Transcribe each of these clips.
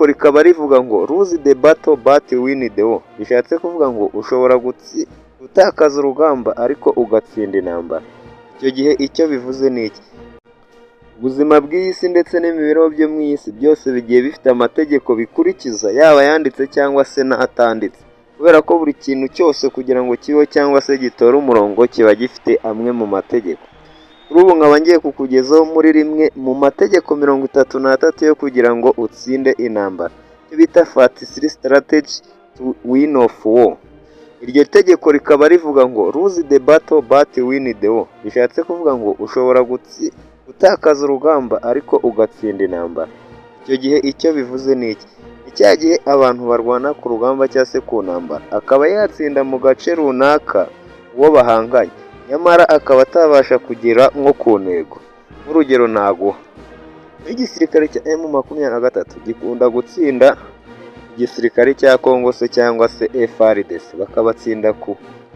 tegeko rikaba rivuga ngo lose the battle but win the war. Bishatse kuvuga ngo ushobora gutakaza urugamba ariko ugatsinda intambara. Icyo gihe icyo bivuze ni iki? Ubuzima bw'iyi si ndetse n'imibereho byo mu isi byose bigiye bifite amategeko bikurikiza, yaba yanditse cyangwa se n'atanditse, kubera ko buri kintu cyose kugira ngo kibeho cyangwa se gitore umurongo kiba gifite amwe mu mategeko. Kuri ubu nkaba ngiye kukugezaho muri rimwe mu mategeko 33 yo kugira ngo utsinde intambara, icyo bita FAT3 strategy to win of war. Iryo tegeko rikaba rivuga ngo lose the battle but win the war. Bishatse kuvuga ngo ushobora gutakaza urugamba ariko ugatsinda intambara. Icyo gihe icyo bivuze ni iki? Icya gihe abantu barwana ku rugamba cyangwa se ku ntambara, akaba yatsinda mu gace runaka uwo bahanganye, nyamara akaba atabasha kugera nko ku ntego. Nk'urugero naguha, igisirikare cya M23 gikunda gutsinda igisirikare cya Congo se cyangwa se FARDC, bakabatsinda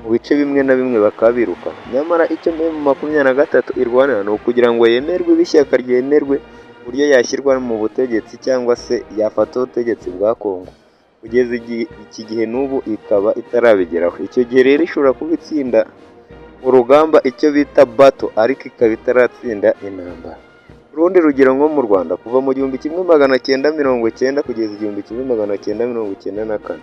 mu bice bimwe na bimwe bakabiruka. Nyamara icyo M23 irwanira ni ukugira ngo yemerwe bishyaka ryemerwe uburyo yashyirwa mu butegetsi cyangwa se yafata ubutegetsi bwa Congo. Kugeza iki gihe n'ubu ikaba itarabigeraho. Icyo gihe rero ishobora kuba itsinda urugamba icyo bita battle ariko ikaba itaratsinda intambara. Urundi rugero nko mu Rwanda kuva mu 1990 kugeza 1994,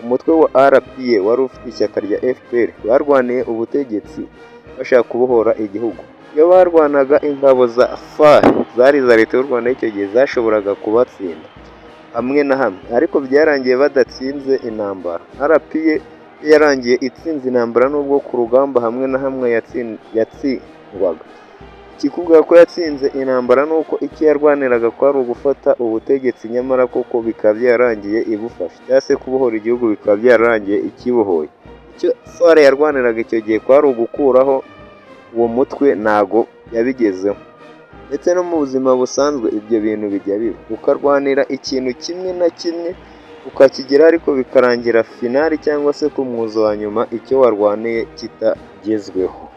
umutwe wa RPA wari ufite ishyaka rya FPR barwaniye ubutegetsi bashaka kubohora igihugu. Iyo barwanaga ingabo za FAR zari za leta y'u Rwanda icyo gihe zashoboraga kubatsinda hamwe na hamwe, ariko byarangiye badatsinze intambara. RPA yarangiye itsinze intambara nubwo ku rugamba hamwe na hamwe yatsindwaga. Ikikuvuga ko yatsinze intambara nuko icyo yarwaniraga ko ari ugufata ubutegetsi, nyamara koko bikaba byarangiye ibufasha, cyangwa se kubohora igihugu bikaba byarangiye ikibohoye. Icyo FAR yarwaniraga icyo gihe ko ari ugukuraho uwo mutwe, ntago yabigezeho. Ndetse no mu buzima busanzwe ibyo bintu bijya biba, ukarwanira ikintu kimwe na kimwe ukakigera ariko bikarangira finali cyangwa se ku mwuzo wa nyuma icyo warwaniye kitagezweho.